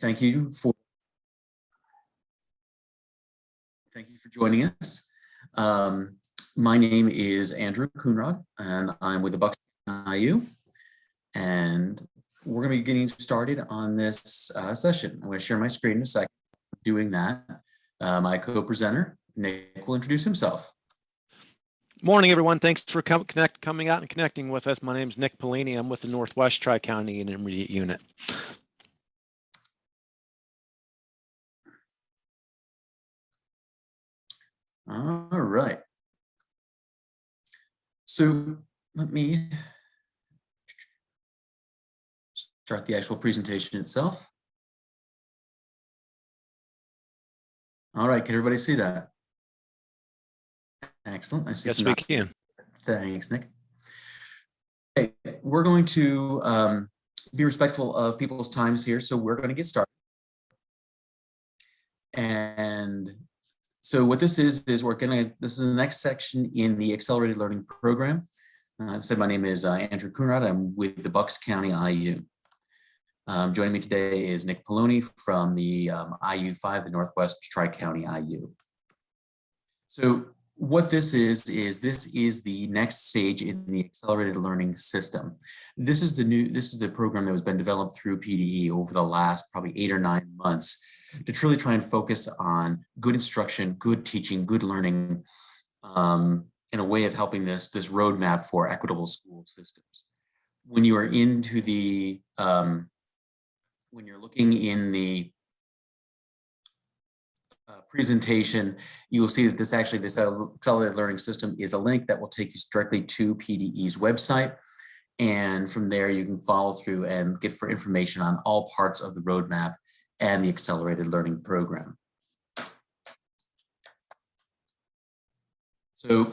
Thank you for joining us. My name is Andrew Coonrod, and I'm with the Bucks IU, and we're going to be getting started on this session. I'm going to share my screen in a second. Doing that, my co-presenter Nick will introduce himself. Morning, everyone. Thanks for coming out and connecting with us. My name is Nick Pellini. I'm with the Northwest Tri-County Intermediate Unit. All right. So let me start the actual presentation itself. All right, can everybody see that? Excellent. I see yes, we can. Thanks, Nick. Okay, we're going to be respectful of people's times here, so we're going to get started. And so what this is this is the next section in the Accelerated Learning Program. I said my name is Andrew Coonrod. I'm with the Bucks County IU. Joining me today is Nick Pelloni from the IU5, the Northwest Tri-County IU. So what this is the next stage in the accelerated learning system. This is the program that has been developed through PDE over the last probably 8 or 9 months to truly try and focus on good instruction, good teaching, good learning, in a way of helping this roadmap for equitable school systems. When you are into the when you're looking in the presentation, you will see that this accelerated learning system is a link that will take you directly to PDE's website. And from there, you can follow through and get for information on all parts of the roadmap and the accelerated learning program. So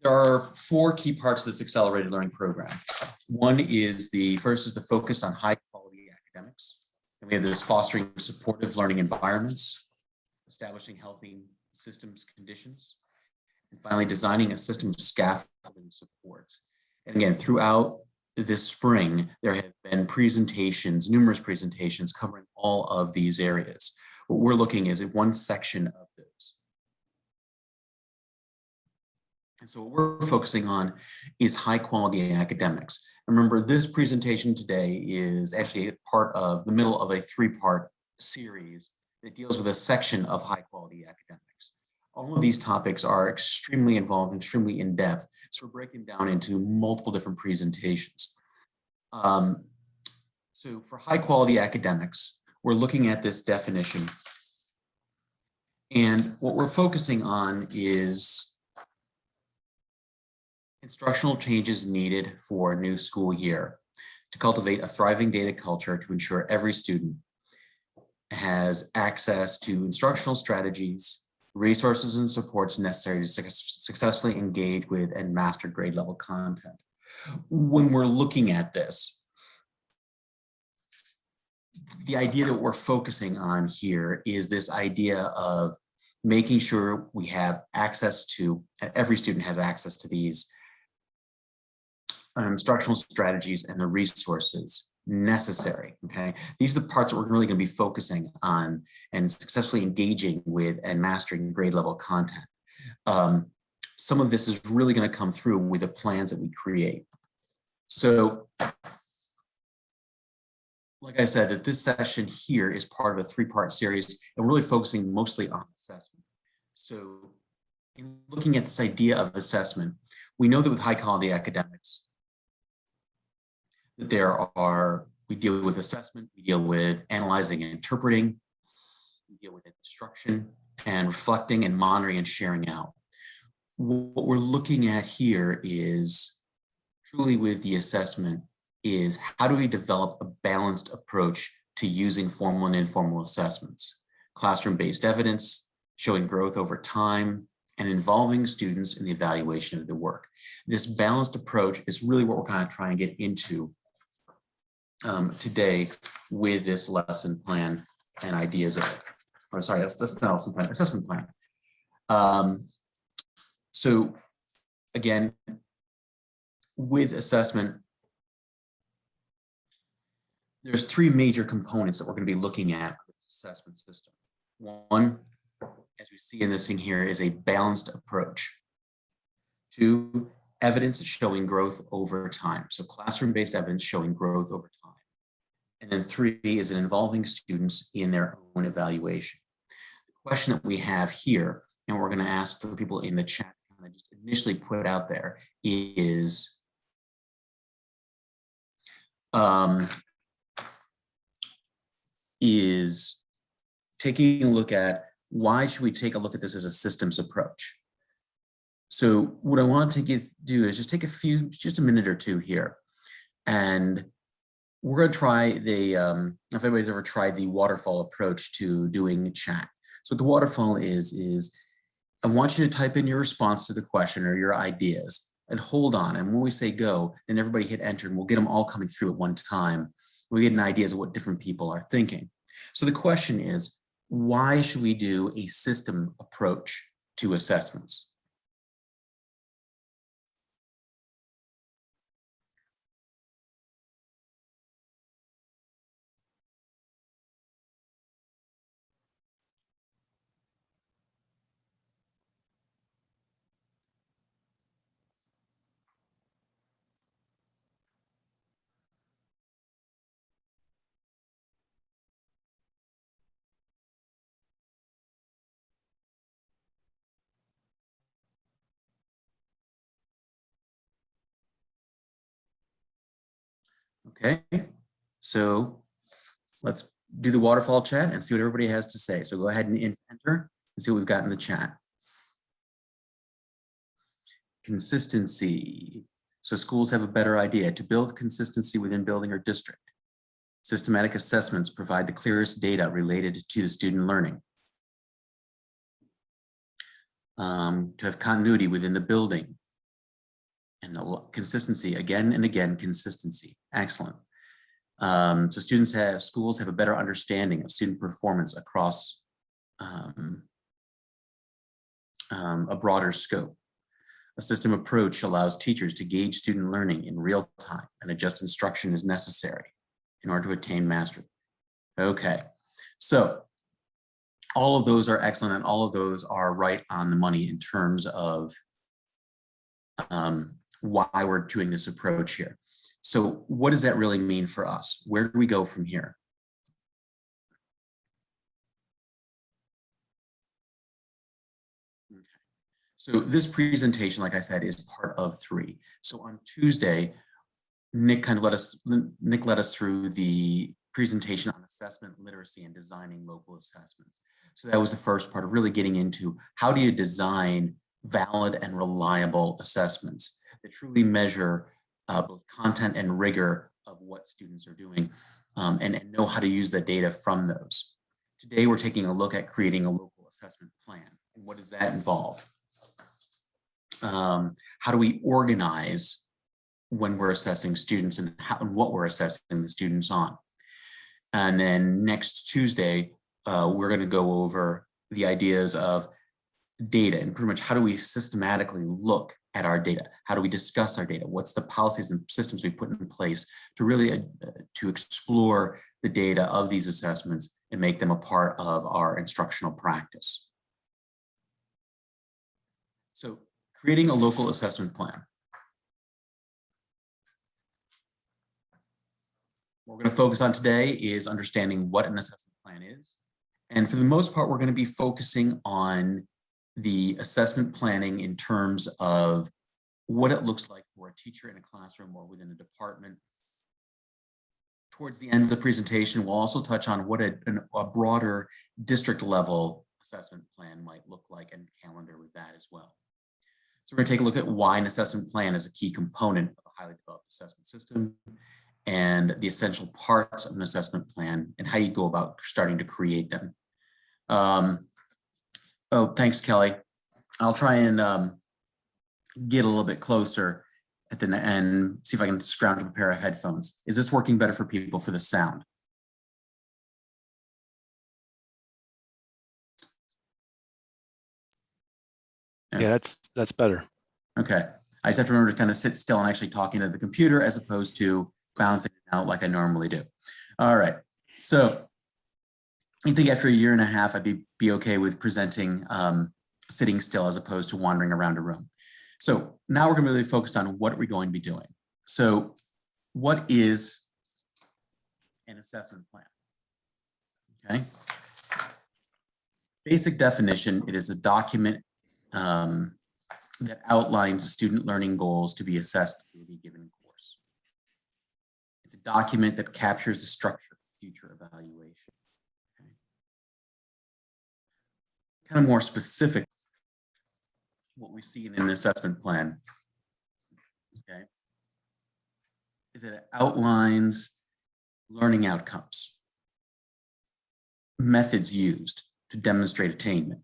there are 4 key parts of this accelerated learning program. First is the focus on high quality academics. And we have this fostering supportive learning environments, establishing healthy systems conditions, and finally designing a system of scaffolding support. And again, throughout this spring, there have been numerous presentations covering all of these areas. What we're looking at one section of those. And so what we're focusing on is high quality academics. Remember, this presentation today is actually part of the middle of a 3-part series that deals with a section of high quality academics. All of these topics are extremely involved, extremely in-depth, so we're breaking down into multiple different presentations. So for high quality academics, we're looking at this definition. And what we're focusing on is instructional changes needed for a new school year to cultivate a thriving data culture to ensure every student has access to instructional strategies, resources, and supports necessary to successfully engage with and master grade level content. When we're looking at this, the idea that we're focusing on here is this idea of making sure we have access to, every student has access to these instructional strategies and the resources necessary. Okay, these are the parts that we're really going to be focusing on and successfully engaging with and mastering grade level content. Some of this is really going to come through with the plans that we create. So like I said, that this session here is part of a 3-part series, and we're really focusing mostly on assessment. So in looking at this idea of assessment, we know that with high quality academics, that we deal with assessment, we deal with analyzing and interpreting, we deal with instruction and reflecting and monitoring and sharing out. What we're looking at here is truly with the assessment is how do we develop a balanced approach to using formal and informal assessments, classroom-based evidence, showing growth over time, and involving students in the evaluation of the work. This balanced approach is really what we're kind of trying to get into today with this lesson plan and ideas of it. Or sorry, that's not lesson plan, assessment plan. So again, with assessment, there's three major components that we're going to be looking at with this assessment system. One, as we see in this thing here, is a balanced approach. Two, evidence showing growth over time. So classroom-based evidence showing growth over time. And then three is it involving students in their own evaluation. The question that we have here, and we're going to ask for people in the chat to kind of just initially put out there, is taking a look at why should we take a look at this as a systems approach. So what I want to do is just take just a minute or two here, and we're going to try if anybody's ever tried the waterfall approach to doing chat. So what the waterfall is I want you to type in your response to the question or your ideas and hold on. And when we say go, then everybody hit enter and we'll get them all coming through at one time. We get an idea of what different people are thinking. So the question is, why should we do a system approach to assessments? Okay, so let's do the waterfall chat and see what everybody has to say. So go ahead and enter and see what we've got in the chat. Consistency. So schools have a better idea to build consistency within building or district. Systematic assessments provide the clearest data related to the student learning. To have continuity within the building. And consistency, again and again, consistency. Excellent. So schools have a better understanding of student performance across a broader scope. A system approach allows teachers to gauge student learning in real time and adjust instruction as necessary in order to attain mastery. Okay, so all of those are excellent and all of those are right on the money in terms of why we're doing this approach here. So what does that really mean for us? Where do we go from here? Okay. So this presentation, like I said, is part of 3. So on Tuesday, Nick led us through the presentation on assessment literacy and designing local assessments. So that was the first part of really getting into how do you design valid and reliable assessments that truly measure both content and rigor of what students are doing and know how to use the data from those. Today, we're taking a look at creating a local assessment plan. And what does that involve? How do we organize when we're assessing students and what we're assessing the students on? And then next Tuesday, we're going to go over the ideas of data and pretty much how do we systematically look at our data? How do we discuss our data? What's the policies and systems we put in place to really to explore the data of these assessments and make them a part of our instructional practice? So creating a local assessment plan. What we're going to focus on today is understanding what an assessment plan is. And for the most part, we're going to be focusing on the assessment planning in terms of what it looks like for a teacher in a classroom or within a department. Towards the end of the presentation, we'll also touch on what a broader district level assessment plan might look like and calendar with that as well. So we're going to take a look at why an assessment plan is a key component of a highly developed assessment system and the essential parts of an assessment plan and how you go about starting to create them. Oh, thanks, Kelly. I'll try and get a little bit closer at the end, see if I can scrounge up a pair of headphones. Is this working better for people for the sound? Yeah, that's better. Okay. I just have to remember to kind of sit still and actually talking to the computer as opposed to bouncing it out like I normally do. All right. So I think after a year and a half, I'd be okay with presenting sitting still as opposed to wandering around a room. So now we're going to really focus on what we're going to be doing. So what is an assessment plan? Okay. Basic definition, it is a document that outlines student learning goals to be assessed in any given course. It's a document that captures the structure of future evaluation. Okay. Kind of more specific, what we see in an assessment plan, okay, is that it outlines learning outcomes, methods used to demonstrate attainment,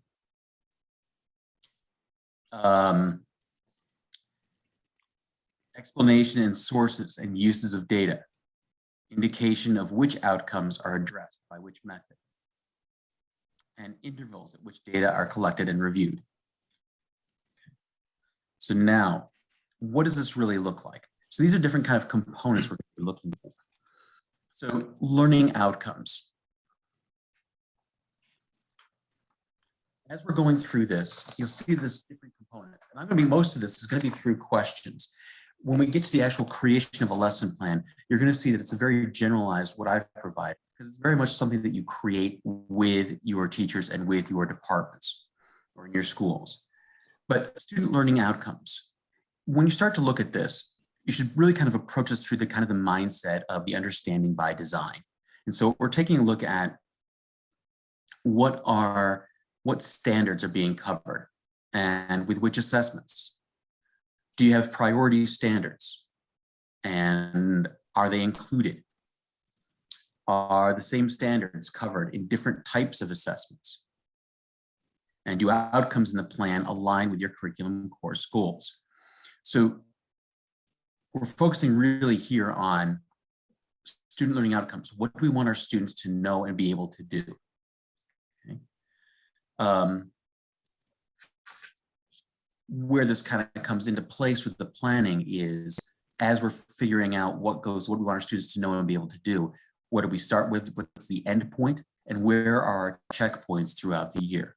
explanation and sources and uses of data, indication of which outcomes are addressed by which method, and intervals at which data are collected and reviewed. So now, what does this really look like? So these are different kind of components we're going to be looking for. So learning outcomes. As we're going through this, you'll see this different components. And I'm going to be, most of this is going to be through questions. When we get to the actual creation of a lesson plan, you're going to see that it's a very generalized what I've provided, because it's very much something that you create with your teachers and with your departments or in your schools. But student learning outcomes, when you start to look at this, you should really kind of approach this through the kind of the mindset of the understanding by design. And so we're taking a look at what standards are being covered and with which assessments. Do you have priority standards? And are they included? Are the same standards covered in different types of assessments? And do outcomes in the plan align with your curriculum course goals? So we're focusing really here on student learning outcomes. What do we want our students to know and be able to do? Okay. Where this kind of comes into place with the planning is, as we're figuring out what we want our students to know and be able to do, what do we start with, what's the end point, and where are our checkpoints throughout the year?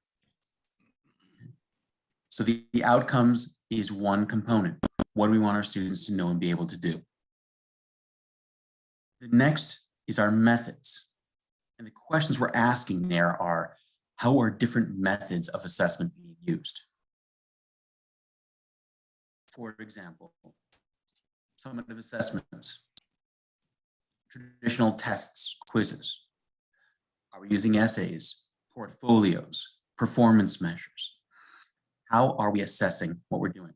So the outcomes is one component. What do we want our students to know and be able to do? The next is our methods. And the questions we're asking there are, how are different methods of assessment being used? For example, summative assessments, traditional tests, quizzes. Are we using essays, portfolios, performance measures? How are we assessing what we're doing?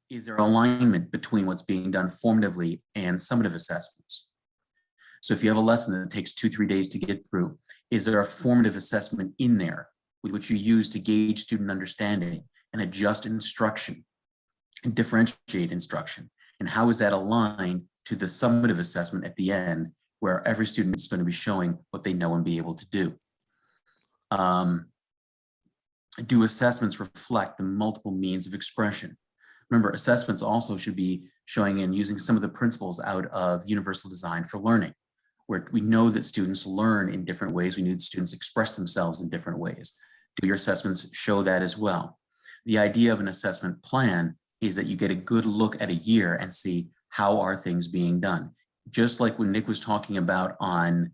Is there alignment between what's being done formatively and summative assessments? So if you have a lesson that takes 2-3 days to get through, is there a formative assessment in there with which you use to gauge student understanding and adjust instruction and differentiate instruction? And how is that aligned to the summative assessment at the end, where every student is going to be showing what they know and be able to do? Do assessments reflect the multiple means of expression? Remember, assessments also should be showing and using some of the principles out of universal design for learning, where we know that students learn in different ways. We know that students express themselves in different ways. Do your assessments show that as well? The idea of an assessment plan is that you get a good look at a year and see how are things being done. Just like when Nick was talking about on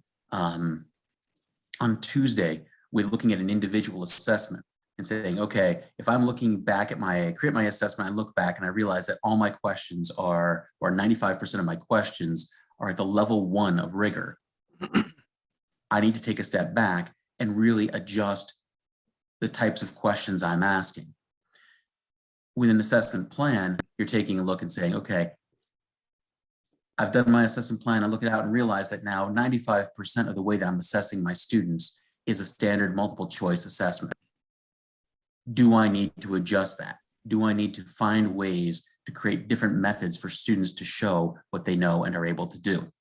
Tuesday with looking at an individual assessment and saying, okay, if I'm looking back at create my assessment, I look back and I realize that all my questions are, or 95% of my questions are at the level 1 of rigor. I need to take a step back and really adjust the types of questions I'm asking. With an assessment plan, you're taking a look and saying, okay, I've done my assessment plan. I look it out and realize that now 95% of the way that I'm assessing my students is a standard multiple choice assessment. Do I need to adjust that? Do I need to find ways to create different methods for students to show what they know and are able to do?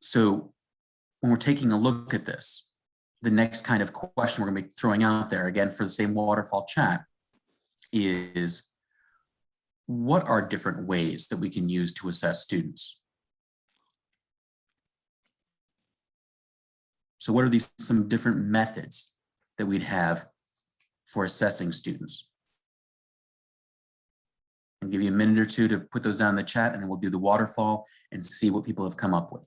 So when we're taking a look at this, the next kind of question we're going to be throwing out there, again, for the same waterfall chat, is what are different ways that we can use to assess students? So what are some different methods that we'd have for assessing students? I'll give you a minute or two to put those down in the chat, and then we'll do the waterfall and see what people have come up with.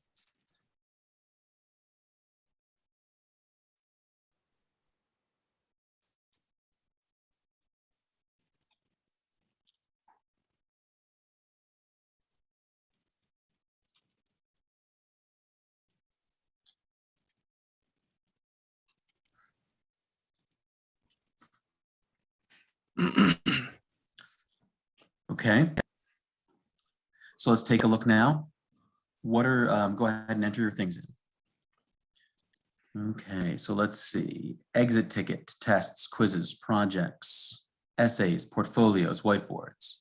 Okay, so let's take a look now. What are, go ahead and enter your things in. Okay, so let's see. Exit ticket, tests, quizzes, projects, essays, portfolios, whiteboards.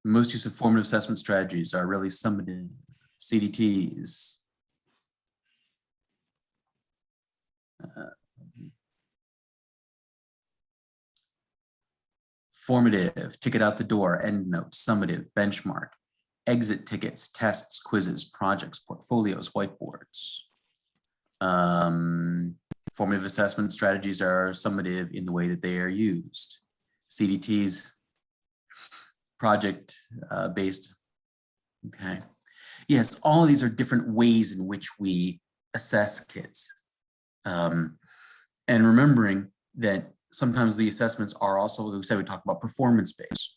Most use of formative assessment strategies are really summative, CDTs. Formative, ticket out the door, endnote, summative, benchmark, exit tickets, tests, quizzes, projects, portfolios, whiteboards. Formative assessment strategies are summative in the way that they are used. CDTs, project based. Okay. Yes, all of these are different ways in which we assess kids. And remembering that sometimes the assessments are also, like we said, we talk about performance-based.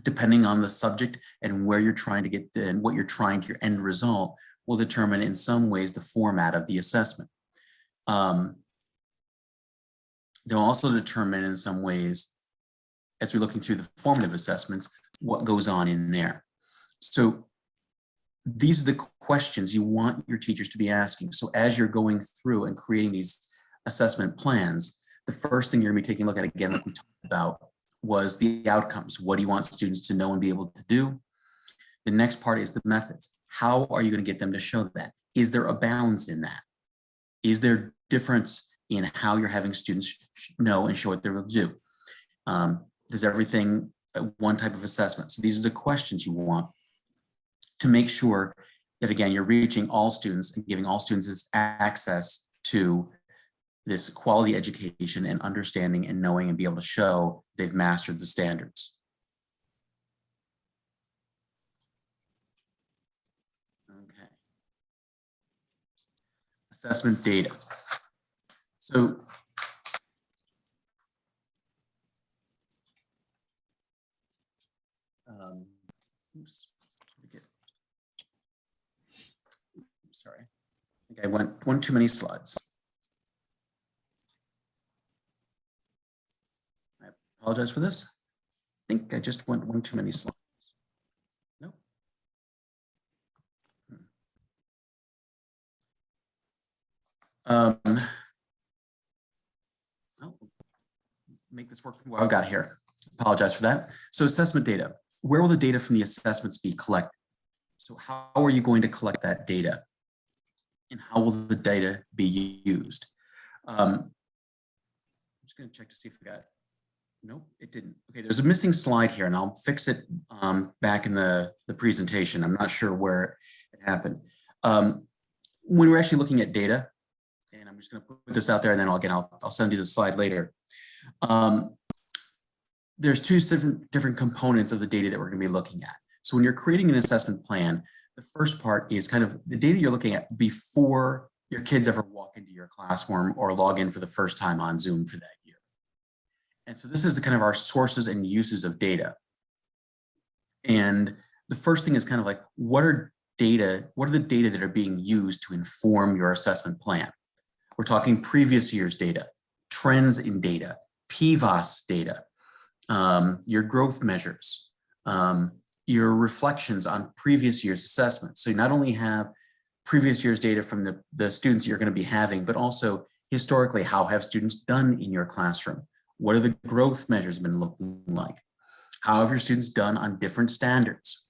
Depending on the subject and where you're trying to get to, and what you're trying to, your end result will determine in some ways the format of the assessment. They'll also determine in some ways, as we're looking through the formative assessments, what goes on in there. So these are the questions you want your teachers to be asking. So as you're going through and creating these assessment plans, the first thing you're going to be taking a look at, again, like we talked about, was the outcomes. What do you want students to know and be able to do? The next part is the methods. How are you going to get them to show that? Is there a balance in that? Is there difference in how you're having students know and show what they're able to do? Does everything one type of assessment? So these are the questions you want to make sure that, again, you're reaching all students and giving all students this access to this quality education and understanding and knowing and be able to show they've mastered the standards. Okay. Assessment data. So oops, sorry. I think I went one too many slides. I apologize for this. I think I just went one too many slides. Nope. I'll make this work from what I've got here. Apologize for that. So assessment data. Where will the data from the assessments be collected? So how are you going to collect that data? And how will the data be used? I'm just going to check to see if we got it. Nope, it didn't. Okay, there's a missing slide here, and I'll fix it back in the presentation. I'm not sure where it happened. When we're actually looking at data, and I'm just going to put this out there, and then I'll send you the slide later. There's two different components of the data that we're going to be looking at. So when you're creating an assessment plan, the first part is kind of the data you're looking at before your kids ever walk into your classroom or log in for the first time on Zoom for that year. And so this is the kind of our sources and uses of data. And the first thing is kind of like, what are the data that are being used to inform your assessment plan? We're talking previous year's data, trends in data, PVAS data, your growth measures, your reflections on previous year's assessments. So you not only have previous year's data from the students you're going to be having, but also historically, how have students done in your classroom? What are the growth measures been looking like? How have your students done on different standards?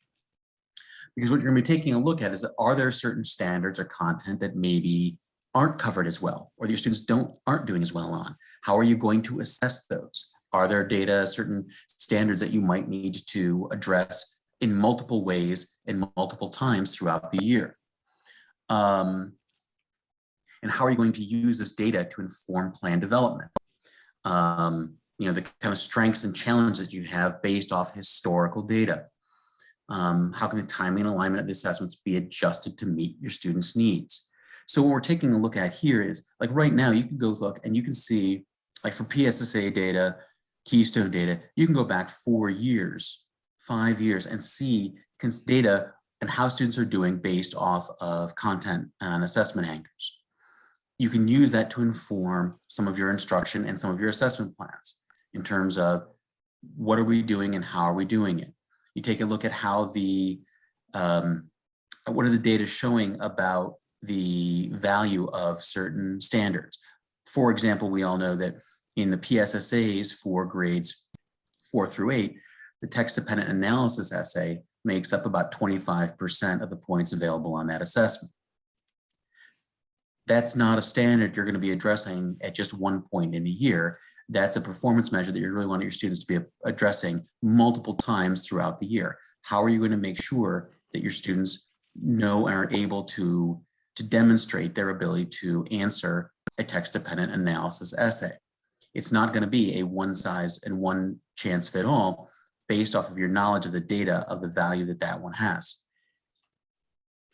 Because what you're going to be taking a look at is, are there certain standards or content that maybe aren't covered as well, or that your students aren't doing as well on? How are you going to assess those? Are there data, certain standards that you might need to address in multiple ways and multiple times throughout the year? And how are you going to use this data to inform plan development? The kind of strengths and challenges that you have based off historical data. How can the timing and alignment of the assessments be adjusted to meet your students' needs? So what we're taking a look at here is, like right now, you can go look and you can see, like for PSSA data, Keystone data, you can go back 4 years, 5 years, and see data and how students are doing based off of content and assessment anchors. You can use that to inform some of your instruction and some of your assessment plans in terms of what are we doing and how are we doing it. You take a look at how what are the data showing about the value of certain standards. For example, we all know that in the PSSAs for grades 4 through 8, the text-dependent analysis essay makes up about 25% of the points available on that assessment. That's not a standard you're going to be addressing at just one point in the year. That's a performance measure that you really want your students to be addressing multiple times throughout the year. How are you going to make sure that your students know and are able to demonstrate their ability to answer a text-dependent analysis essay? It's not going to be a one size and one chance fit all based off of your knowledge of the data of the value that that one has.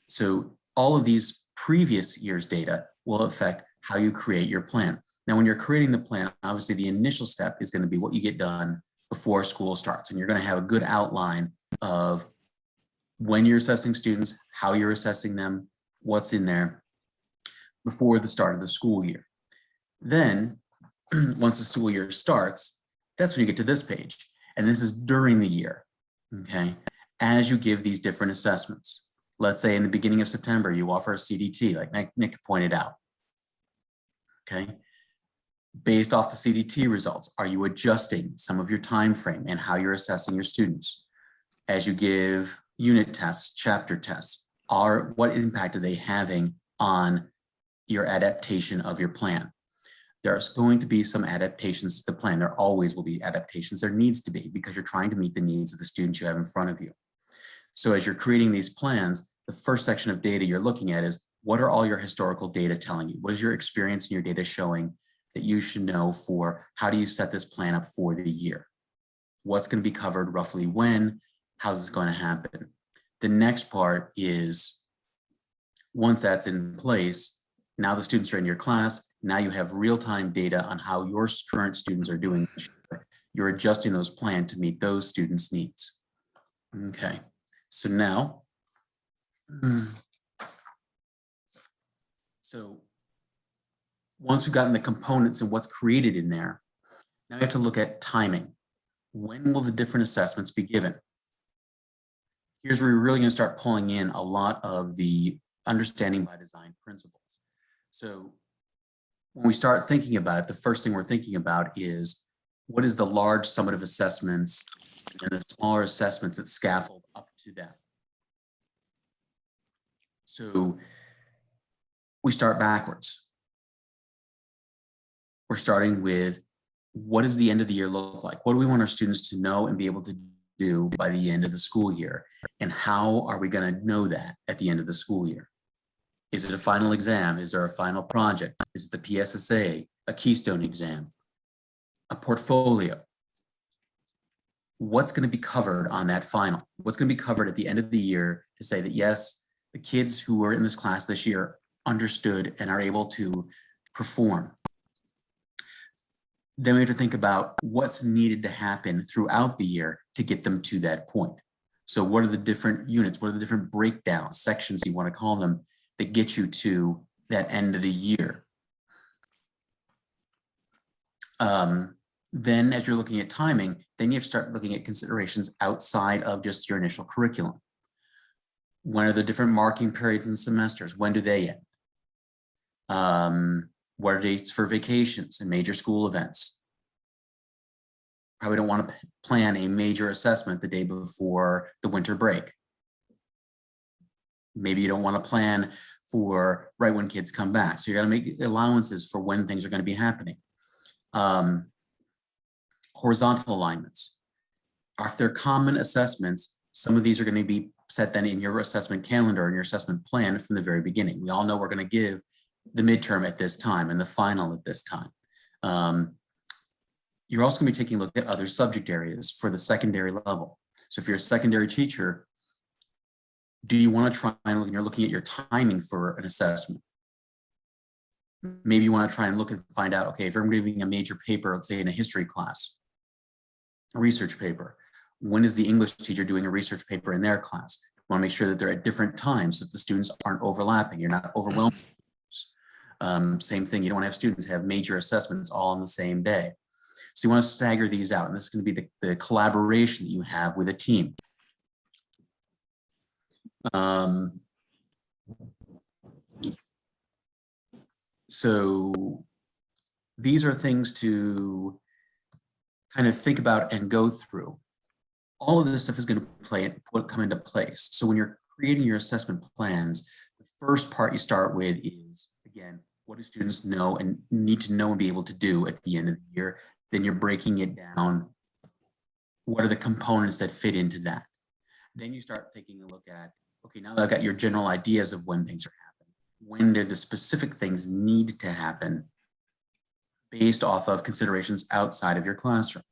So all of these previous year's data will affect how you create your plan. Now, when you're creating the plan, obviously the initial step is going to be what you get done before school starts. And you're going to have a good outline of when you're assessing students, how you're assessing them, what's in there before the start of the school year. Then once the school year starts, that's when you get to this page. And this is during the year, okay? As you give these different assessments. Let's say in the beginning of September, you offer a CDT, like Nick pointed out, okay? Based off the CDT results, are you adjusting some of your time frame and how you're assessing your students? As you give unit tests, chapter tests, what impact are they having on your adaptation of your plan? There's going to be some adaptations to the plan. There always will be adaptations. There needs to be, because you're trying to meet the needs of the students you have in front of you. So as you're creating these plans, the first section of data you're looking at is, what are all your historical data telling you? What is your experience and your data showing that you should know for how do you set this plan up for the year? What's going to be covered roughly when? How's this going to happen? The next part is, once that's in place, now the students are in your class. Now you have real-time data on how your current students are doing. You're adjusting those plans to meet those students' needs. Okay, so now, once we've gotten the components and what's created in there, now we have to look at timing. When will the different assessments be given? Here's where we're really going to start pulling in a lot of the understanding by design principles. So when we start thinking about it, the first thing we're thinking about is, what is the large summative assessments and the smaller assessments that scaffold up to that? So we start backwards. We're starting with, what does the end of the year look like? What do we want our students to know and be able to do by the end of the school year? And how are we going to know that at the end of the school year? Is it a final exam? Is there a final project? Is it the PSSA, a Keystone exam, a portfolio? What's going to be covered on that final? What's going to be covered at the end of the year to say that, yes, the kids who were in this class this year understood and are able to perform? Then we have to think about what's needed to happen throughout the year to get them to that point. So what are the different units? What are the different breakdowns, sections you want to call them, that get you to that end of the year? Then as you're looking at timing, then you have to start looking at considerations outside of just your initial curriculum. When are the different marking periods and semesters? When do they end? What are dates for vacations and major school events? Probably don't want to plan a major assessment the day before the winter break. Maybe you don't want to plan for right when kids come back. So you got to make allowances for when things are going to be happening. Horizontal alignments. If they're common assessments, some of these are going to be set then in your assessment calendar and your assessment plan from the very beginning. We all know we're going to give the midterm at this time and the final at this time. You're also going to be taking a look at other subject areas for the secondary level. So if you're a secondary teacher, do you want to try and look, and you're looking at your timing for an assessment? Maybe you want to try and look and find out, okay, if I'm giving a major paper, let's say in a history class, a research paper, when is the English teacher doing a research paper in their class? You want to make sure that they're at different times so that the students aren't overlapping. You're not overwhelmed. Same thing, you don't want to have students have major assessments all on the same day. So you want to stagger these out. And this is going to be the collaboration that you have with a team. So these are things to kind of think about and go through. All of this stuff is going to come into place. So when you're creating your assessment plans, the first part you start with is, again, what do students know and need to know and be able to do at the end of the year? Then you're breaking it down. What are the components that fit into that? Then you start taking a look at, okay, now that I've got your general ideas of when things are happening, when do the specific things need to happen based off of considerations outside of your classroom?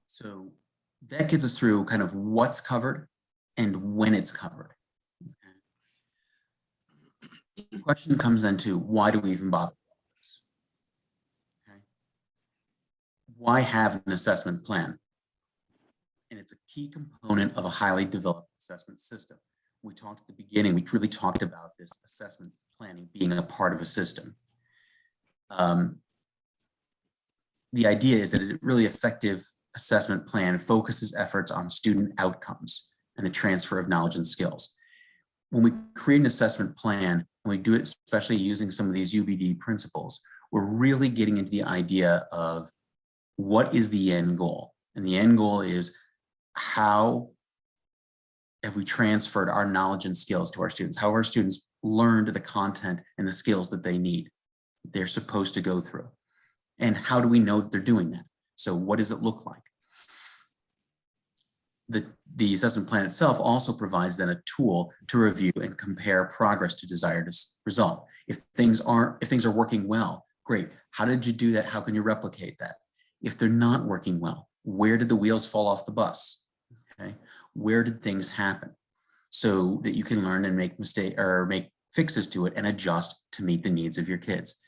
So that gets us through kind of what's covered and when it's covered. Okay. The question comes then to, why do we even bother with this? Okay. Why have an assessment plan? And it's a key component of a highly developed assessment system. We talked at the beginning, we really talked about this assessment planning being a part of a system. The idea is that a really effective assessment plan focuses efforts on student outcomes and the transfer of knowledge and skills. When we create an assessment plan, and we do it especially using some of these UBD principles, we're really getting into the idea of what is the end goal. And the end goal is, how have we transferred our knowledge and skills to our students? How have our students learned the content and the skills that they need, they're supposed to go through? And how do we know that they're doing that? So what does it look like? The assessment plan itself also provides then a tool to review and compare progress to desired result. If things are working well, great. How did you do that? How can you replicate that? If they're not working well, where did the wheels fall off the bus? Okay, where did things happen? So that you can learn and make fixes to it and adjust to meet the needs of your kids.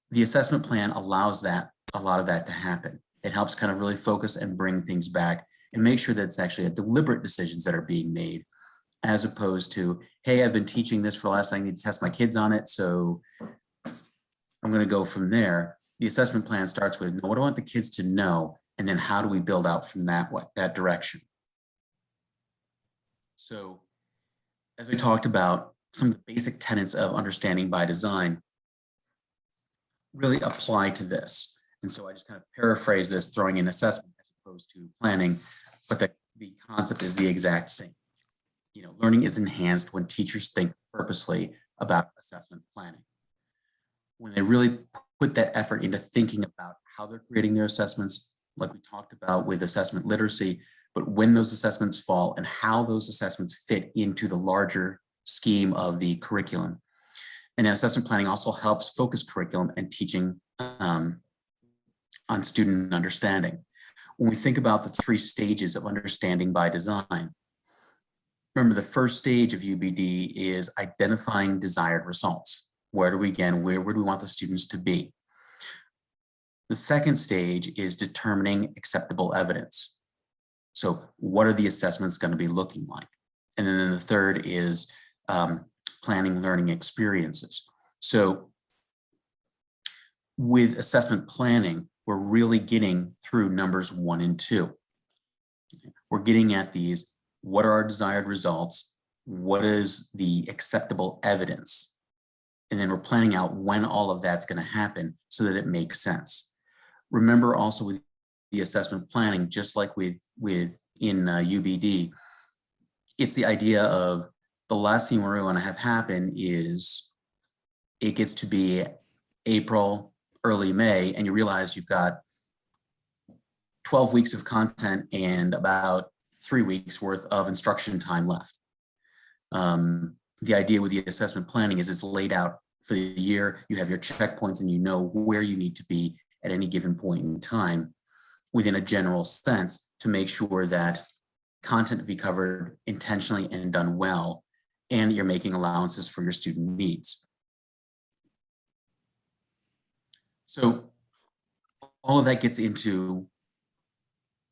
The assessment plan allows a lot of that to happen. It helps kind of really focus and bring things back and make sure that it's actually a deliberate decisions that are being made, as opposed to, hey, I've been teaching this for the last, I need to test my kids on it, so I'm going to go from there. The assessment plan starts with, what do I want the kids to know? And then how do we build out from that direction? So as we talked about, some of the basic tenets of understanding by design really apply to this. And so I just kind of paraphrase this, throwing in assessment as opposed to planning, but the concept is the exact same. You know, learning is enhanced when teachers think purposely about assessment planning. When they really put that effort into thinking about how they're creating their assessments, like we talked about with assessment literacy, but when those assessments fall and how those assessments fit into the larger scheme of the curriculum. And assessment planning also helps focus curriculum and teaching on student understanding. When we think about the 3 stages of understanding by design, remember the first stage of UBD is identifying desired results. Where do we want the students to be? The second stage is determining acceptable evidence. So what are the assessments going to be looking like? And then the third is planning learning experiences. So with assessment planning, we're really getting through numbers 1 and 2. We're getting at these, what are our desired results? What is the acceptable evidence? And then we're planning out when all of that's going to happen so that it makes sense. Remember also with the assessment planning, just like in UBD, it's the idea of the last thing we want to have happen is it gets to be April, early May, and you realize you've got 12 weeks of content and about 3 weeks worth of instruction time left. The idea with the assessment planning is it's laid out for the year. You have your checkpoints and you know where you need to be at any given point in time within a general sense to make sure that content to be covered intentionally and done well, and you're making allowances for your student needs. So all of that gets into,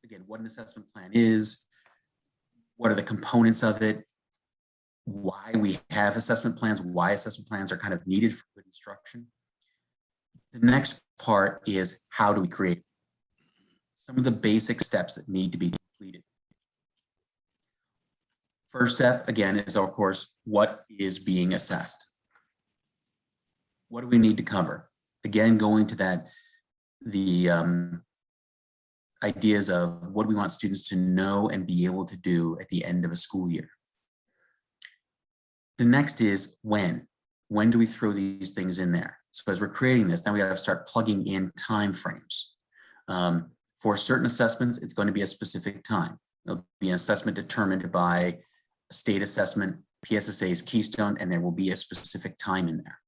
again, what an assessment plan is, what are the components of it, why we have assessment plans, why assessment plans are kind of needed for good instruction. The next part is how do we create it? Some of the basic steps that need to be completed. First step, again, is of course, what is being assessed? What do we need to cover? Again, going to that, the ideas of what we want students to know and be able to do at the end of a school year. The next is when. When do we throw these things in there? So as we're creating this, then we got to start plugging in time frames. For certain assessments, it's going to be a specific time. There'll be an assessment determined by a state assessment, PSSA's Keystone, and there will be a specific time in there.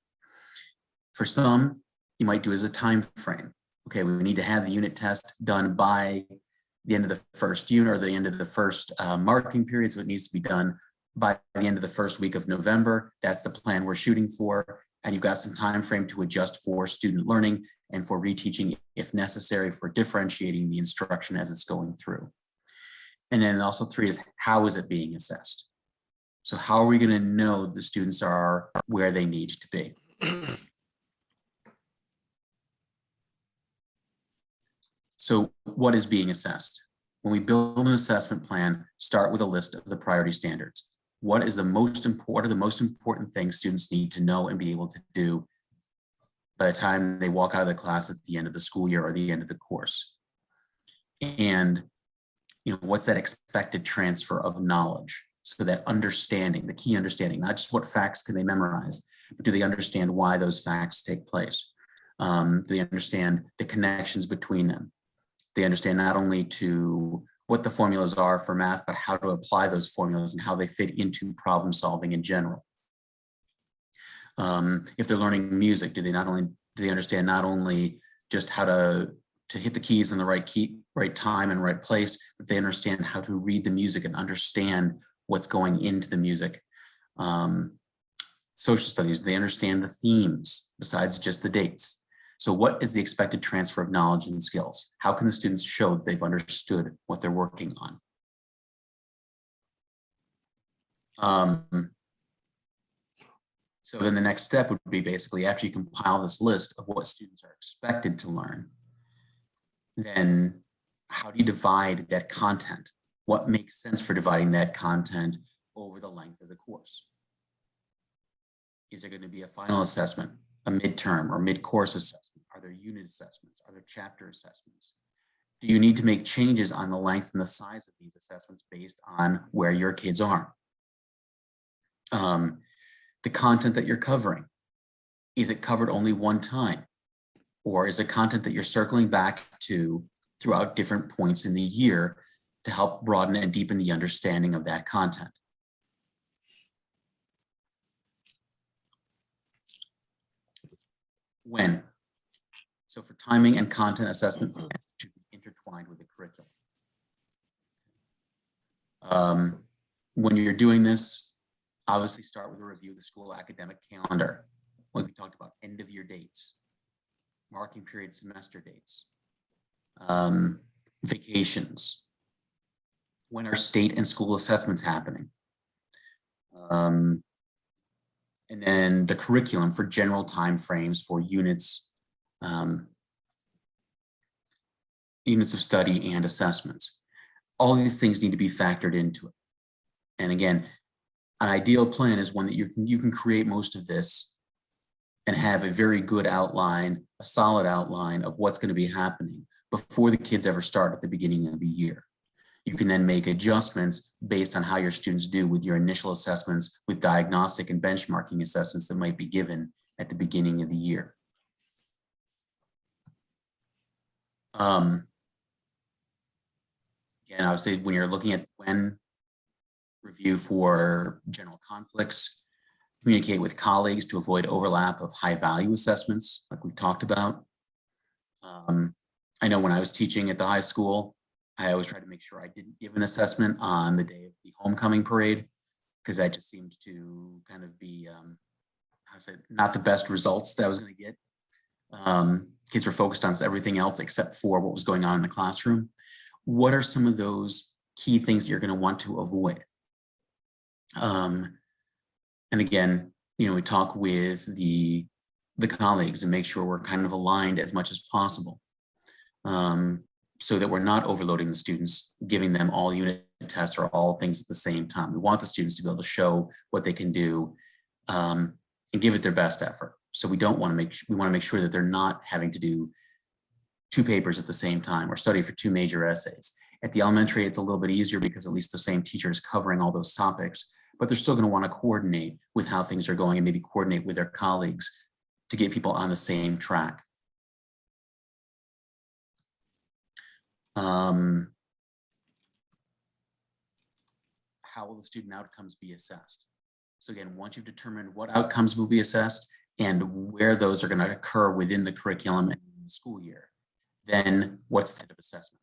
For some, you might do it as a time frame. Okay, we need to have the unit test done by the end of the first unit or the end of the first marking period, so it needs to be done by the end of the first week of November. That's the plan we're shooting for. And you've got some time frame to adjust for student learning and for reteaching if necessary, for differentiating the instruction as it's going through. And then also 3 is how is it being assessed? So how are we going to know the students are where they need to be? So what is being assessed? When we build an assessment plan, start with a list of the priority standards. What are the most important things students need to know and be able to do by the time they walk out of the class at the end of the school year or the end of the course? And what's that expected transfer of knowledge? So that understanding, the key understanding, not just what facts can they memorize, but do they understand why those facts take place? Do they understand the connections between them? They understand not only to what the formulas are for math, but how to apply those formulas and how they fit into problem solving in general. If they're learning music, do they understand not only just how to hit the keys in the right time and right place, but they understand how to read the music and understand what's going into the music. Social studies, they understand the themes besides just the dates. So what is the expected transfer of knowledge and skills? How can the students show that they've understood what they're working on? So then the next step would be basically after you compile this list of what students are expected to learn, then how do you divide that content? What makes sense for dividing that content over the length of the course? Is there going to be a final assessment, a midterm or mid-course assessment? Are there unit assessments? Are there chapter assessments? Do you need to make changes on the length and the size of these assessments based on where your kids are? The content that you're covering, is it covered only one time? Or is it content that you're circling back to throughout different points in the year to help broaden and deepen the understanding of that content? When? So for timing and content assessment should be intertwined with the curriculum. When you're doing this, obviously start with a review of the school academic calendar. Like we talked about, end of year dates, marking period semester dates, vacations, when are state and school assessments happening? And then the curriculum for general timeframes for units, units of study and assessments. All of these things need to be factored into it. And again, an ideal plan is one that you can create most of this and have a very good outline, a solid outline of what's going to be happening before the kids ever start at the beginning of the year. You can then make adjustments based on how your students do with your initial assessments, with diagnostic and benchmarking assessments that might be given at the beginning of the year. Again, I would say when you're looking at when review for general conflicts, communicate with colleagues to avoid overlap of high value assessments like we've talked about. I know when I was teaching at the high school, I always tried to make sure I didn't give an assessment on the day of the homecoming parade, because that just seemed to kind of be, I said, not the best results that I was going to get. Kids were focused on everything else except for what was going on in the classroom. What are some of those key things that you're going to want to avoid? And again, we talk with the colleagues and make sure we're kind of aligned as much as possible, so that we're not overloading the students, giving them all unit tests or all things at the same time. We want the students to be able to show what they can do, and give it their best effort. So we want to make sure that they're not having to do 2 papers at the same time or study for 2 major essays. At the elementary, it's a little bit easier because at least the same teacher is covering all those topics, but they're still going to want to coordinate with how things are going and maybe coordinate with their colleagues to get people on the same track. How will the student outcomes be assessed? So again, once you've determined what outcomes will be assessed and where those are going to occur within the curriculum and the school year, then what's the type of assessment?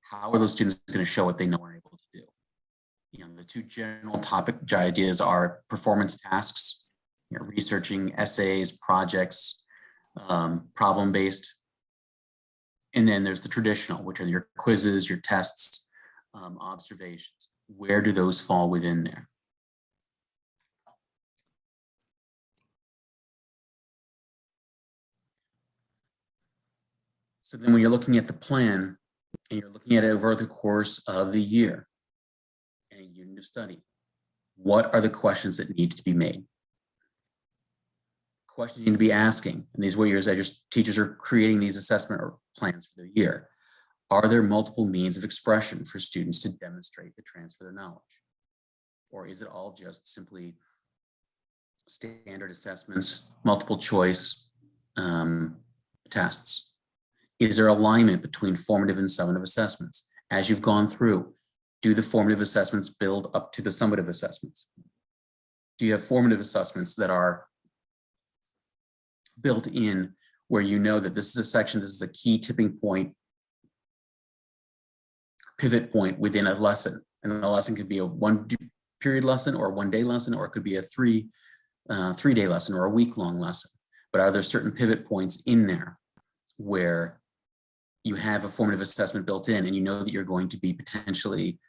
How are those students going to show what they know and are able to do? The 2 general topic ideas are performance tasks, researching essays, projects, problem-based. And then there's the traditional, which are your quizzes, your tests, observations. Where do those fall within there? So then when you're looking at the plan and you're looking at it over the course of the year and a unit of study, what are the questions that need to be made? Questions you need to be asking, and these ways as your teachers are creating these assessment or plans for their year. Are there multiple means of expression for students to demonstrate the transfer of their knowledge? Or is it all just simply standard assessments, multiple choice tests? Is there alignment between formative and summative assessments? As you've gone through, do the formative assessments build up to the summative assessments? Do you have formative assessments that are built in where you know that this is a section, this is a key tipping point, pivot point within a lesson? And the lesson could be a 1-period lesson or a 1-day lesson, or it could be a 3-day lesson or a week-long lesson. But are there certain pivot points in there where you have a formative assessment built in and you know that you're going to be potentially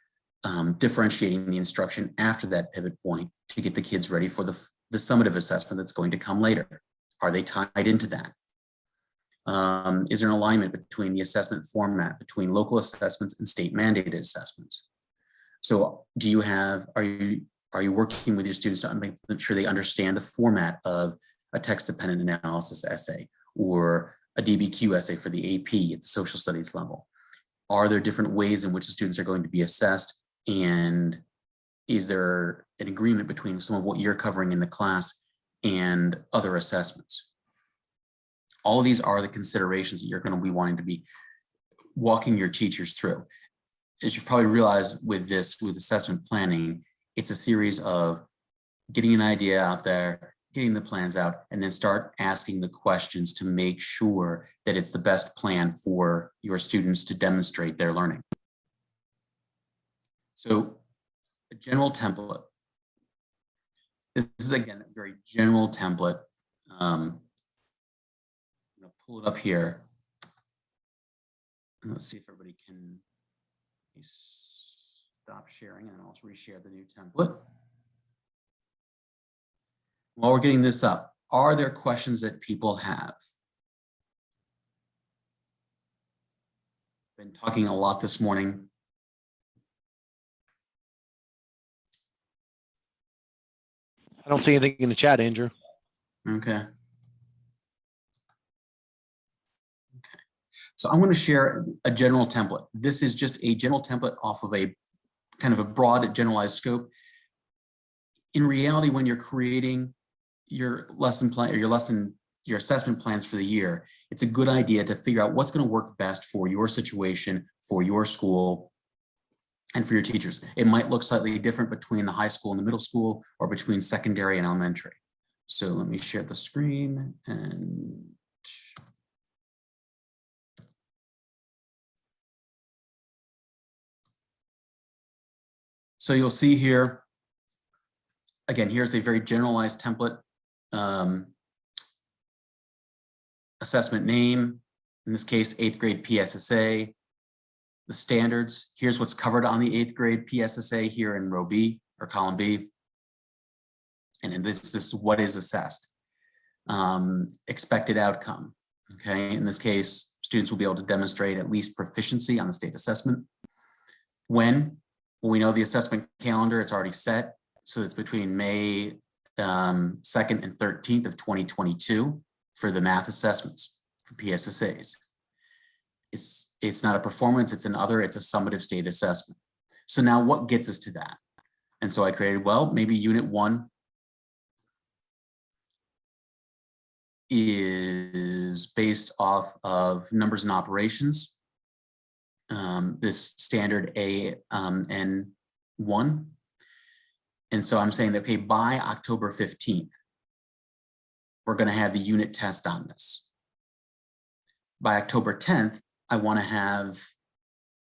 differentiating the instruction after that pivot point to get the kids ready for the summative assessment that's going to come later? Are they tied into that? Is there an alignment between the assessment format, between local assessments and state mandated assessments? So are you working with your students to make sure they understand the format of a text-dependent analysis essay or a DBQ essay for the AP at the social studies level? Are there different ways in which the students are going to be assessed? And is there an agreement between some of what you're covering in the class and other assessments? All of these are the considerations that you're going to be wanting to be walking your teachers through. As you've probably realized with assessment planning, it's a series of getting an idea out there, getting the plans out, and then start asking the questions to make sure that it's the best plan for your students to demonstrate their learning. So a general template. This is, again, a very general template. I'm going to pull it up here. And let's see if everybody can stop sharing, and I'll reshare the new template. While we're getting this up, are there questions that people have? Been talking a lot this morning. I don't see anything in the chat, Andrew. Okay. So I'm going to share a general template. This is just a general template off of a kind of a broad generalized scope. In reality, when you're creating your lesson plan or your assessment plans for the year, it's a good idea to figure out what's going to work best for your situation, for your school, and for your teachers. It might look slightly different between the high school and the middle school, or between secondary and elementary. So let me share the screen and so you'll see here, again, here's a very generalized template. Assessment name, in this case, 8th grade PSSA. The standards, here's what's covered on the 8th grade PSSA here in row B or column B. And in this is what is assessed. Expected outcome, okay? In this case, students will be able to demonstrate at least proficiency on the state assessment. When? Well, we know the assessment calendar, it's already set. So it's between May 2nd and 13th of 2022 for the math assessments for PSSAs. It's not a performance, it's it's a summative state assessment. So now what gets us to that? And so I created, well, maybe unit 1 is based off of numbers and operations. This standard AN1. And so I'm saying that, okay, by October 15th, we're going to have the unit test on this. By October 10th, I want to have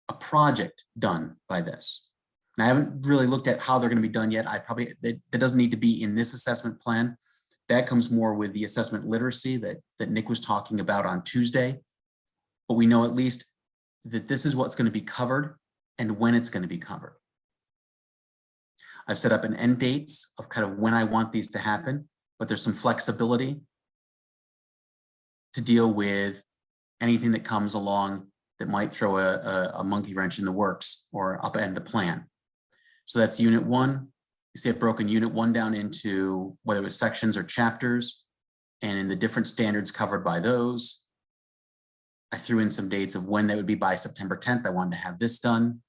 a project done by this. And I haven't really looked at how they're going to be done yet. That doesn't need to be in this assessment plan. That comes more with the assessment literacy that Nick was talking about on Tuesday. But we know at least that this is what's going to be covered and when it's going to be covered. I've set up an end dates of kind of when I want these to happen, but there's some flexibility to deal with anything that comes along that might throw a monkey wrench in the works or upend the plan. So that's unit 1. You see I've broken unit 1 down into whether it was sections or chapters, and in the different standards covered by those. I threw in some dates of when that would be. By September 10th, I wanted to have this done.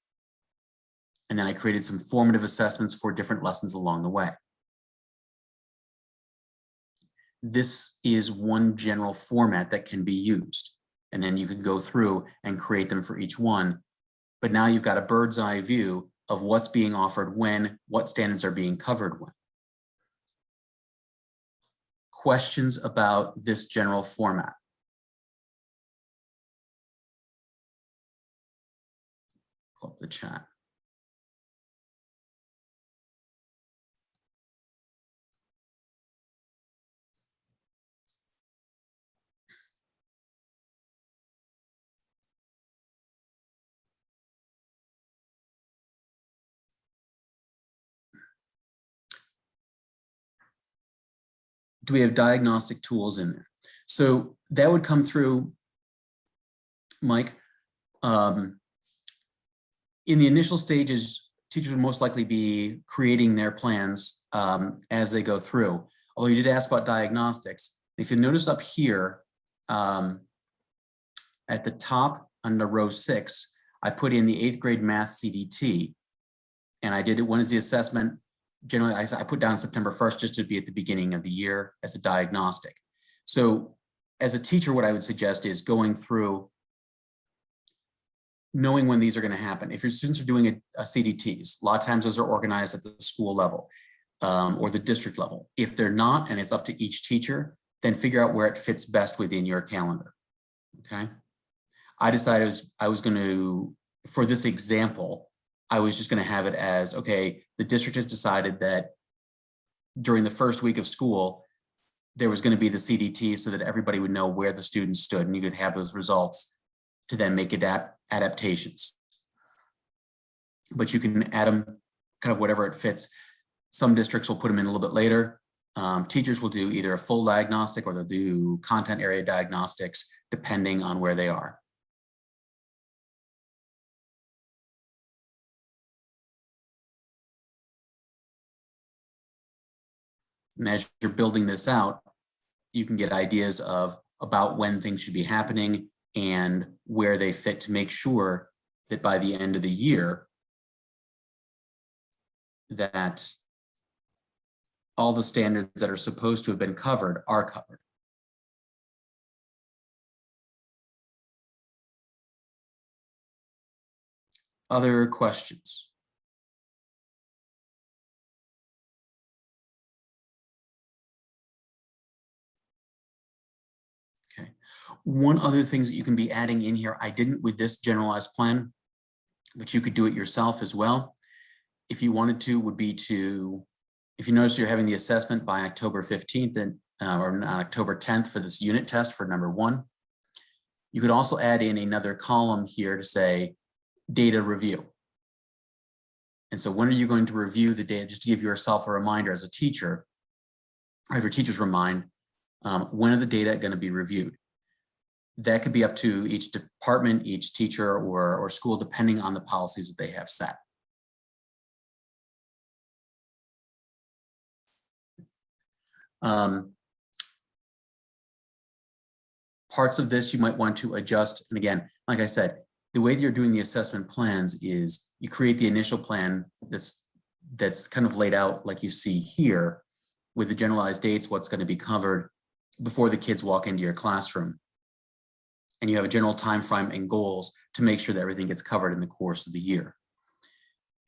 And then I created some formative assessments for different lessons along the way. This is one general format that can be used. And then you can go through and create them for each one. But now you've got a bird's eye view of what's being offered when, what standards are being covered when. Questions about this general format? Pull up the chat. Do we have diagnostic tools in there? So that would come through, Mike. In the initial stages, teachers would most likely be creating their plans as they go through. Although you did ask about diagnostics. If you notice up here at the top under row 6, I put in the 8th grade math CDT, and I did it. When is the assessment? Generally, I put down September 1st just to be at the beginning of the year as a diagnostic. So as a teacher, what I would suggest is going through, knowing when these are going to happen. If your students are doing a CDTs, a lot of times those are organized at the school level or the district level. If they're not, and it's up to each teacher, then figure out where it fits best within your calendar, okay? I decided I was going to, for this example, I was just going to have it as, okay, the district has decided that during the first week of school, there was going to be the CDT so that everybody would know where the students stood, and you could have those results to then make adaptations. But you can add them kind of whatever it fits. Some districts will put them in a little bit later. Teachers will do either a full diagnostic or they'll do content area diagnostics depending on where they are. And as you're building this out, you can get ideas of about when things should be happening, and where they fit to make sure that by the end of the year that all the standards that are supposed to have been covered are covered. Other questions? Okay. One other things that you can be adding in here, I didn't with this generalized plan, but you could do it yourself as well. If you wanted to, would be to, if you notice you're having the assessment by October 15th and or on October 10th for this unit test for number 1, you could also add in another column here to say data review. And so when are you going to review the data, just to give yourself a reminder as a teacher, or have your teachers remind, when are the data going to be reviewed? That could be up to each department, each teacher or school, depending on the policies that they have set. Parts of this you might want to adjust. And again, like I said, the way that you're doing the assessment plans is you create the initial plan that's kind of laid out like you see here with the generalized dates, what's going to be covered before the kids walk into your classroom. And you have a general time frame and goals to make sure that everything gets covered in the course of the year.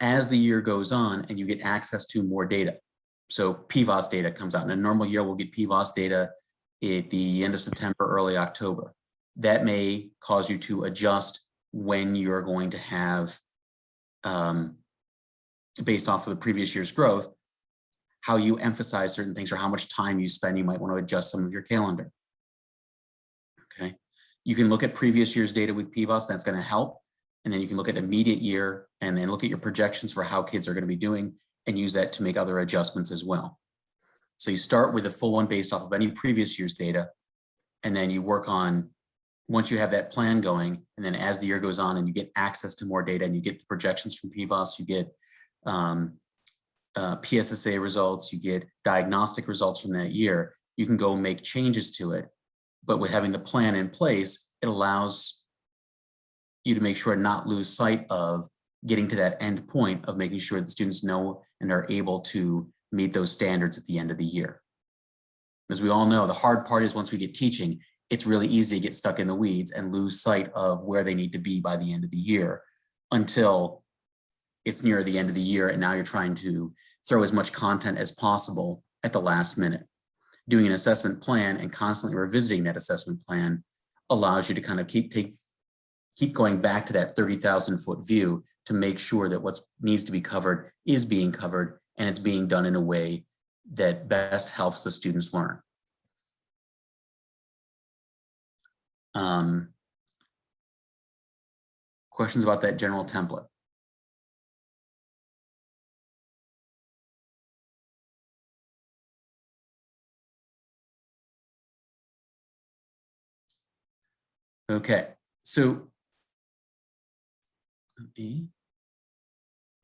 As the year goes on and you get access to more data, so PVOS data comes out. In a normal year, we'll get PVOS data at the end of September, early October. That may cause you to adjust when you're going to have, based off of the previous year's growth, how you emphasize certain things or how much time you spend. You might want to adjust some of your calendar. Okay. You can look at previous year's data with PVOS, that's going to help. And then you can look at immediate year and then look at your projections for how kids are going to be doing and use that to make other adjustments as well. So you start with a full one based off of any previous year's data, and then you work on, once you have that plan going, and then as the year goes on and you get access to more data and you get the projections from PVOS, you get PSSA results, you get diagnostic results from that year, you can go make changes to it. But with having the plan in place, it allows you to make sure and not lose sight of getting to that end point of making sure the students know and are able to meet those standards at the end of the year. As we all know, the hard part is once we get teaching, it's really easy to get stuck in the weeds and lose sight of where they need to be by the end of the year until it's near the end of the year and now you're trying to throw as much content as possible at the last minute. Doing an assessment plan and constantly revisiting that assessment plan allows you to kind of keep going back to that 30,000-foot view to make sure that what needs to be covered is being covered and it's being done in a way that best helps the students learn. Questions about that general template? Okay, so I'm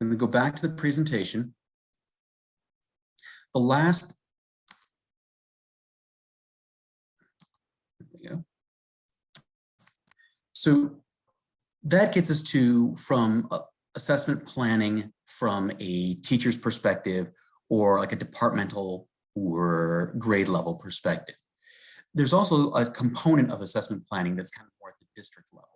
going to go back to the presentation. The last, there we go. So that gets us to from assessment planning from a teacher's perspective or like a departmental or grade level perspective. There's also a component of assessment planning that's kind of more at the district level.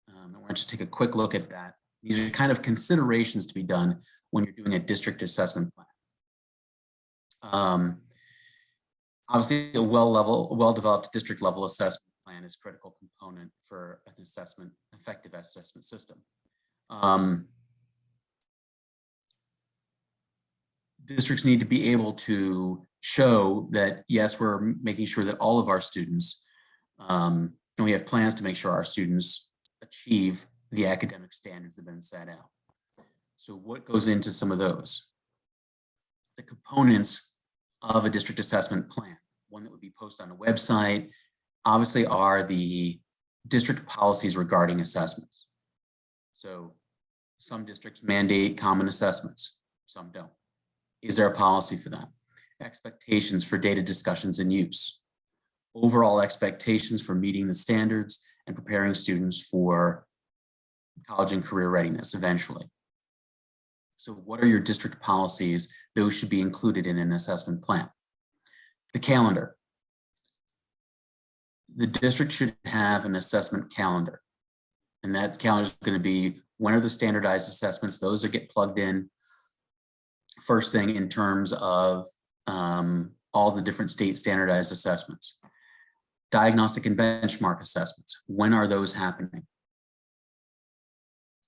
I want to just take a quick look at that. These are kind of considerations to be done when you're doing a district assessment plan. Obviously, a well-developed district level assessment plan is a critical component for an effective assessment system. Districts need to be able to show that, yes, we're making sure that all of our students, and we have plans to make sure our students achieve the academic standards that have been set out. So what goes into some of those? The components of a district assessment plan, one that would be posted on a website, obviously are the district policies regarding assessments. So some districts mandate common assessments, some don't. Is there a policy for that? Expectations for data discussions and use. Overall expectations for meeting the standards and preparing students for college and career readiness eventually. So what are your district policies? Those should be included in an assessment plan. The calendar. The district should have an assessment calendar. And that calendar is going to be, when are the standardized assessments? Those are get plugged in first thing in terms of all the different state standardized assessments. Diagnostic and benchmark assessments. When are those happening?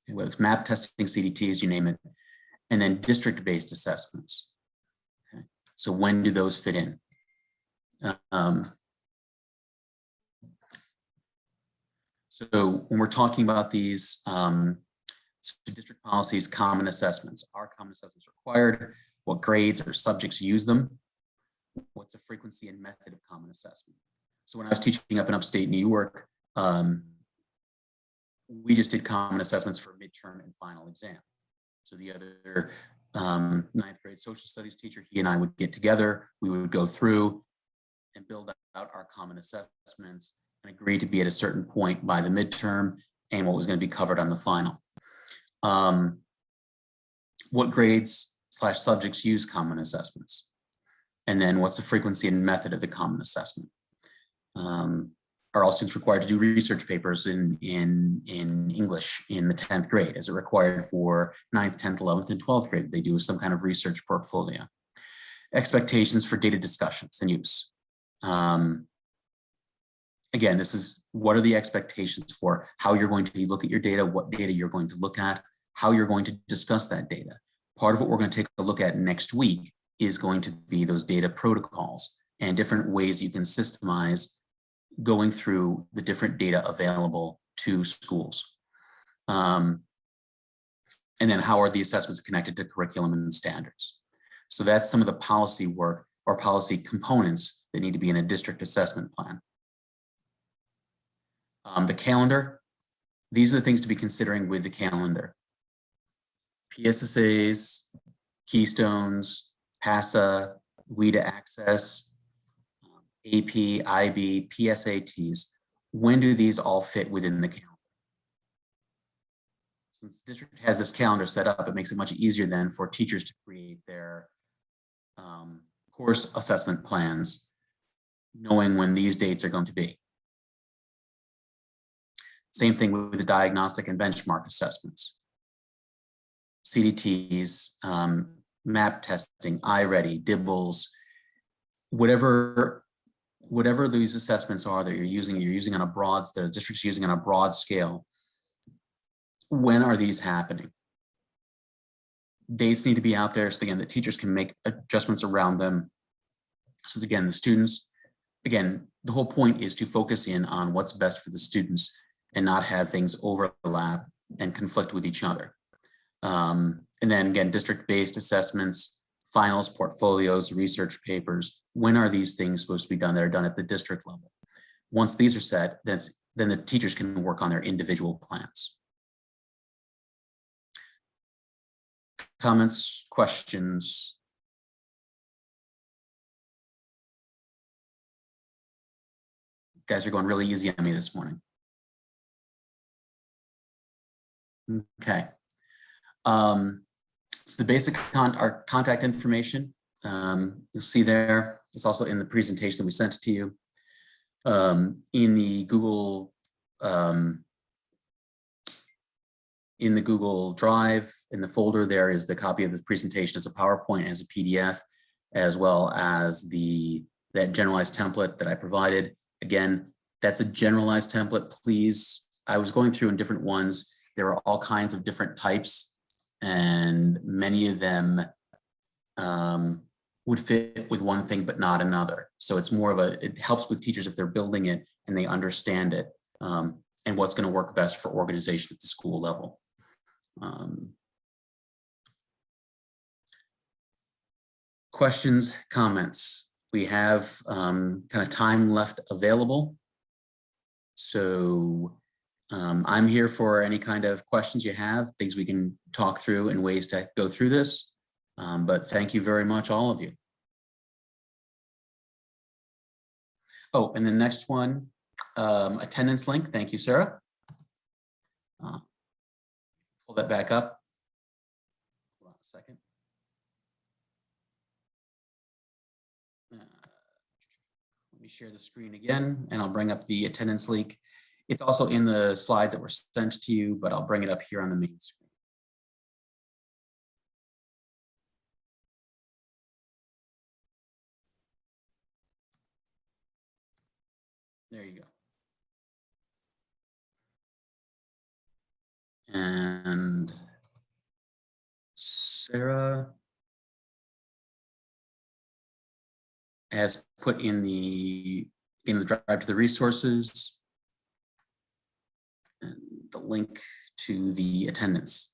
Whether it's map testing, CDTs, you name it. And then district-based assessments. Okay. So when do those fit in? So when we're talking about these district policies, common assessments, are common assessments required? What grades or subjects use them? What's the frequency and method of common assessment? So when I was teaching up in upstate New York, we just did common assessments for midterm and final exam. So the other ninth grade social studies teacher, he and I would get together, we would go through and build out our common assessments and agree to be at a certain point by the midterm and what was going to be covered on the final. What grades / subjects use common assessments? And then what's the frequency and method of the common assessment? Are all students required to do research papers in English in the 10th grade? Is it required for 9th, 10th, 11th, and 12th grade? They do some kind of research portfolio. Expectations for data discussions and use. Again, this is what are the expectations for how you're going to look at your data, what data you're going to look at, how you're going to discuss that data. Part of what we're going to take a look at next week is going to be those data protocols and different ways you can systemize going through the different data available to schools. And then how are the assessments connected to curriculum and standards? So that's some of the policy work or policy components that need to be in a district assessment plan. The calendar, these are the things to be considering with the calendar. PSSAs, Keystones, PASA, WIDA Access, AP, IB, PSATs. When do these all fit within the calendar? Since the district has this calendar set up, it makes it much easier then for teachers to create their course assessment plans, knowing when these dates are going to be. Same thing with the diagnostic and benchmark assessments. CDTs, map testing, iReady, DIBELS, whatever these assessments are that you're using on a broad, the district's using on a broad scale. When are these happening? Dates need to be out there so again, the teachers can make adjustments around them. So again, the students, again, the whole point is to focus in on what's best for the students and not have things overlap and conflict with each other. And then again, district-based assessments, finals, portfolios, research papers. When are these things supposed to be done that are done at the district level? Once these are set, then the teachers can work on their individual plans. Comments, questions? You guys are going really easy on me this morning. Okay. So the basic our contact information, you'll see there. It's also in the presentation that we sent to you. In the Google Drive, in the folder, there is the copy of the presentation as a PowerPoint, as a PDF, as well as that generalized template that I provided. Again, that's a generalized template. Please, I was going through in different ones. There are all kinds of different types, and many of them would fit with one thing, but not another. So it's more of it helps with teachers if they're building it and they understand it and what's going to work best for organization at the school level. Questions, comments? We have kind of time left available. So I'm here for any kind of questions you have, things we can talk through and ways to go through this. But thank you very much, all of you. Oh, and the next one, attendance link. Thank you, Sarah. Pull that back up. Hold on a second. Let me share the screen again, and I'll bring up the attendance link. It's also in the slides that were sent to you, but I'll bring it up here on the main screen. There you go. And Sarah has put in the drive to the resources and the link to the attendance.